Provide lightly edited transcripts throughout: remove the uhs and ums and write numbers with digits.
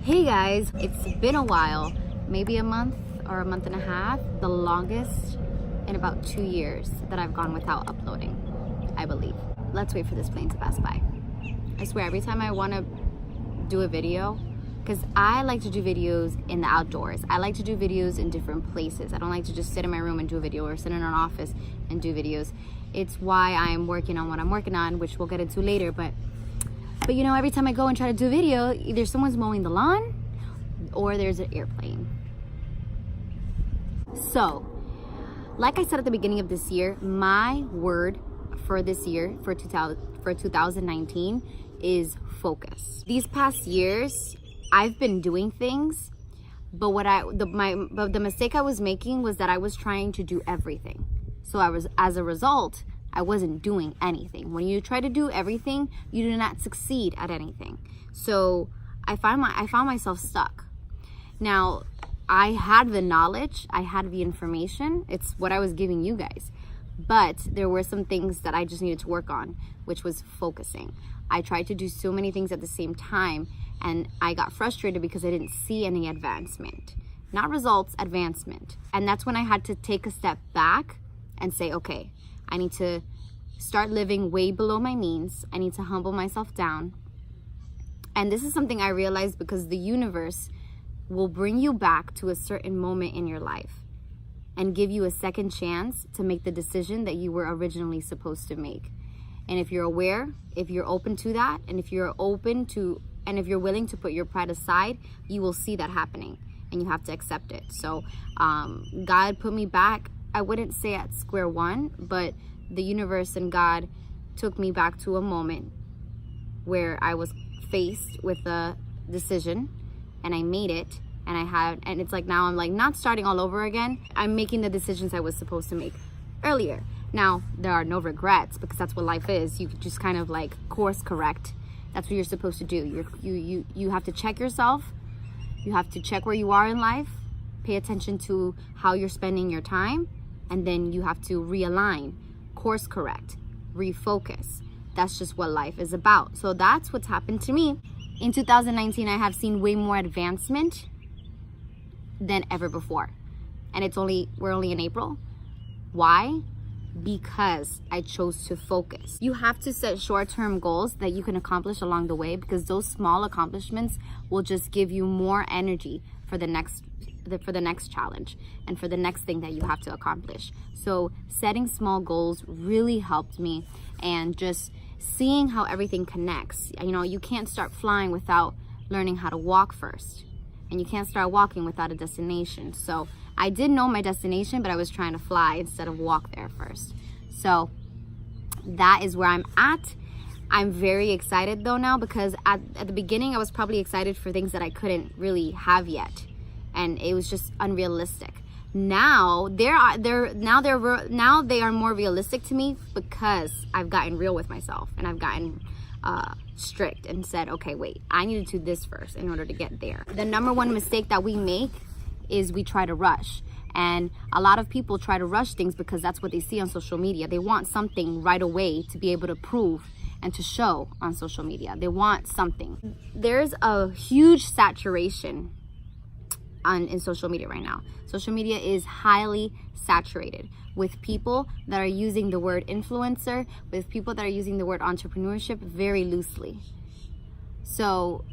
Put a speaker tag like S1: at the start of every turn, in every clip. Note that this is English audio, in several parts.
S1: Hey guys, it's been a while, maybe a month or a month and a half, the longest in about 2 years that I've gone without uploading, I believe. Let's wait for this plane to pass by. I swear, every time I want to do a video, because I like to do videos in the outdoors. I like to do videos in different places. I don't like to just sit in my room and do a video or sit in an office and do videos. It's why I'm working on what I'm working on, which we'll get into later, but you know, every time I go and try to do a video, either someone's mowing the lawn or there's an airplane. So, like I said at the beginning of this year, my word for this year, for 2019, is focus. These past years, I've been doing things, but the mistake I was making was that I was trying to do everything. So as a result, I wasn't doing anything. When you try to do everything, you do not succeed at anything. So I found myself stuck. Now, I had the knowledge, I had the information. It's what I was giving you guys. But there were some things that I just needed to work on, which was focusing. I tried to do so many things at the same time, and I got frustrated because I didn't see any advancement. Not results, advancement. And that's when I had to take a step back and say, okay, I need to start living way below my means. I need to humble myself down. And this is something I realized because the universe will bring you back to a certain moment in your life and give you a second chance to make the decision that you were originally supposed to make. And if you're aware, if you're open to that, and if you're willing to put your pride aside, you will see that happening and you have to accept it. So God put me back, I wouldn't say at square one, but the universe and God took me back to a moment where I was faced with a decision and I made it, and it's like now I'm like not starting all over again. I'm making the decisions I was supposed to make earlier. Now, there are no regrets because that's what life is. You just kind of like course correct. That's what you're supposed to do. You have to check yourself. You have to check where you are in life, pay attention to how you're spending your time, and then you have to realign, course correct, refocus. That's just what life is about. So that's what's happened to me. In 2019, I have seen way more advancement than ever before. And we're only in April. Why? Because I chose to focus. You have to set short-term goals that you can accomplish along the way, because those small accomplishments will just give you more energy for the next challenge and for the next thing that you have to accomplish. So setting small goals really helped me, and just seeing how everything connects. You know, you can't start flying without learning how to walk first, and you can't start walking without a destination. So I did know my destination, but I was trying to fly instead of walk there first. So that is where I'm at. I'm very excited though now, because at the beginning I was probably excited for things that I couldn't really have yet, and it was just unrealistic. Now they are more realistic to me because I've gotten real with myself, and I've gotten strict and said, okay, wait, I need to do this first in order to get there. The number one mistake that we make is we try to rush. And a lot of people try to rush things because that's what they see on social media. They want something right away to be able to prove and to show on social media. They want something. There's a huge saturation in social media right now. Social media is highly saturated with people that are using the word influencer, with people that are using the word entrepreneurship very loosely. So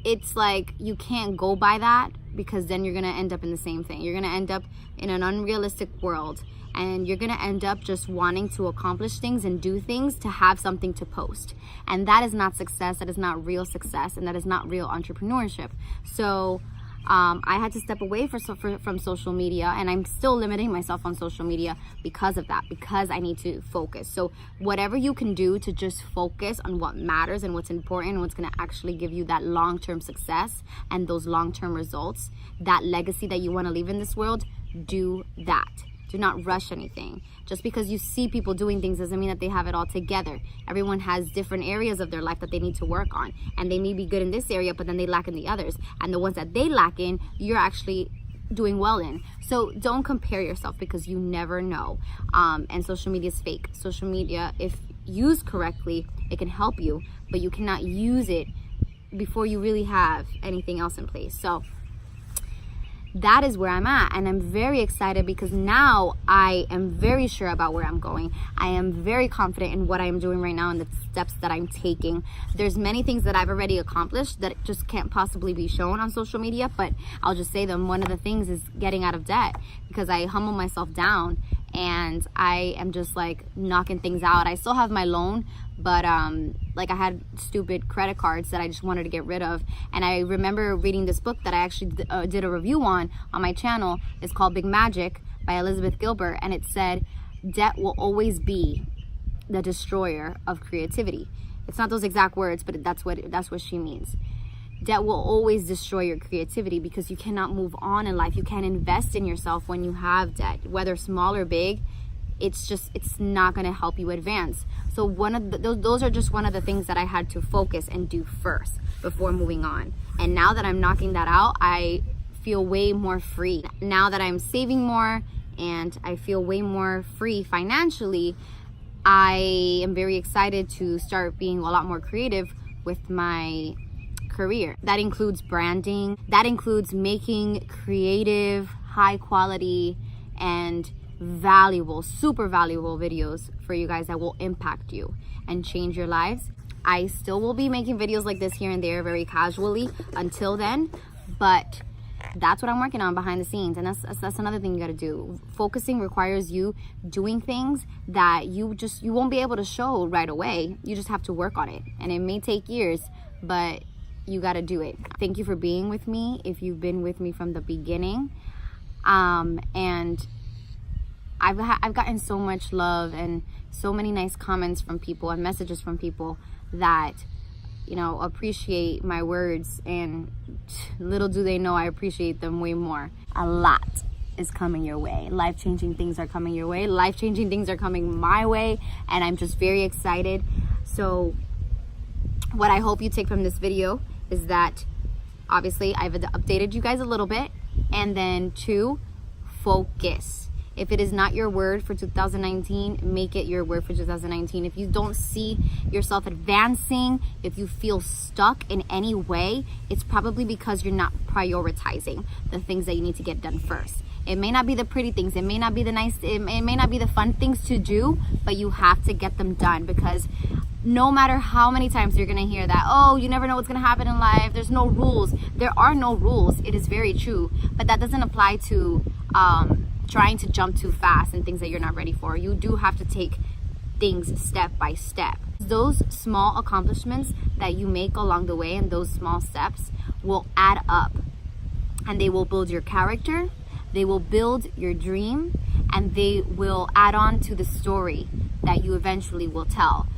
S1: it's like you can't go by that, because then you're gonna end up in the same thing. You're gonna end up in an unrealistic world, and you're gonna end up just wanting to accomplish things and do things to have something to post. And that is not success, that is not real success, and that is not real entrepreneurship. So I had to step away from social media, and I'm still limiting myself on social media because of that, because I need to focus. So whatever you can do to just focus on what matters and what's important and what's going to actually give you that long-term success and those long-term results, that legacy that you want to leave in this world, do that. Do not rush anything. Just because you see people doing things doesn't mean that they have it all together. Everyone has different areas of their life that they need to work on, and they may be good in this area, but then they lack in the others. And the ones that they lack in, you're actually doing well in. So don't compare yourself, because you never know. And social media is fake. Social media, if used correctly, it can help you, but you cannot use it before you really have anything else in place. So that is where I'm at, and I'm very excited because now I am very sure about where I'm going. I am very confident in what I am doing right now and the steps that I'm taking. There's many things that I've already accomplished that just can't possibly be shown on social media, but I'll just say them. One of the things is getting out of debt, because I humble myself down and I am just like knocking things out. I still have my loan, but like I had stupid credit cards that I just wanted to get rid of. And I remember reading this book that I actually did a review on my channel. It's called Big Magic by Elizabeth Gilbert, and it said debt will always be the destroyer of creativity. It's not those exact words, but that's what she means. Debt will always destroy your creativity because you cannot move on in life. You can't invest in yourself when you have debt, whether small or big. It's not going to help you advance. So those are just one of the things that I had to focus and do first before moving on. And now that I'm knocking that out, I feel way more free. Now that I'm saving more and I feel way more free financially, I am very excited to start being a lot more creative with my career. That includes branding. That includes making creative, high quality, and valuable, super valuable videos for you guys that will impact you and change your lives. I still will be making videos like this here and there very casually until then, but that's what I'm working on behind the scenes. And that's another thing you got to do. Focusing requires you doing things that you won't be able to show right away. You just have to work on it, and it may take years, but you got to do it. Thank you for being with me if you've been with me from the beginning. And I've gotten so much love and so many nice comments from people and messages from people that, you know, appreciate my words, and little do they know I appreciate them way more. A lot is coming your way. Life-changing things are coming your way. Life-changing things are coming my way, and I'm just very excited. So what I hope you take from this video is that obviously I've updated you guys a little bit, and then 2, focus. If it is not your word for 2019, make it your word for 2019. If you don't see yourself advancing, if you feel stuck in any way, it's probably because you're not prioritizing the things that you need to get done first. It may not be the pretty things, it may not be the nice, it may not be the fun things to do, but you have to get them done, because no matter how many times you're gonna hear that, oh, you never know what's gonna happen in life, there's no rules. There are no rules. It is very true, but that doesn't apply to trying to jump too fast and things that you're not ready for. You do have to take things step by step. Those small accomplishments that you make along the way and those small steps will add up, and they will build your character, they will build your dream, and they will add on to the story that you eventually will tell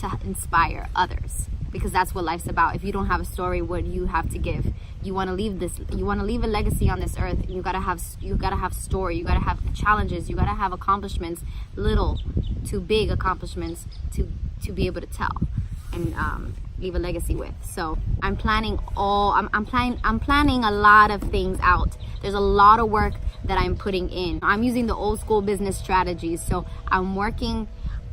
S1: to inspire others, because that's what life's about. If you don't have a story, what do you have to give? You want to leave a legacy on this earth. You gotta have story. You gotta have challenges. You gotta have accomplishments, little to big accomplishments, to be able to tell and leave a legacy with. So I'm planning I'm planning a lot of things out. There's a lot of work that I'm putting in. I'm using the old school business strategies, so I'm working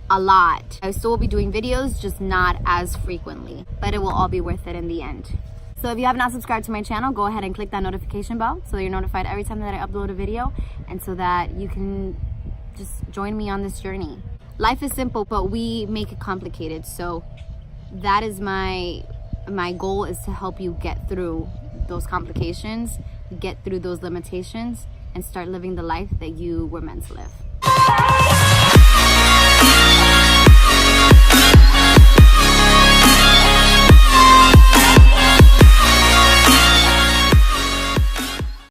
S1: a lot. I still will be doing videos, just not as frequently, but it will all be worth it in the end. So if you have not subscribed to my channel, go ahead and click that notification bell so that you're notified every time that I upload a video, and so that you can just join me on this journey. Life is simple, but we make it complicated. So that is my goal, is to help you get through those complications, get through those limitations, and start living the life that you were meant to live.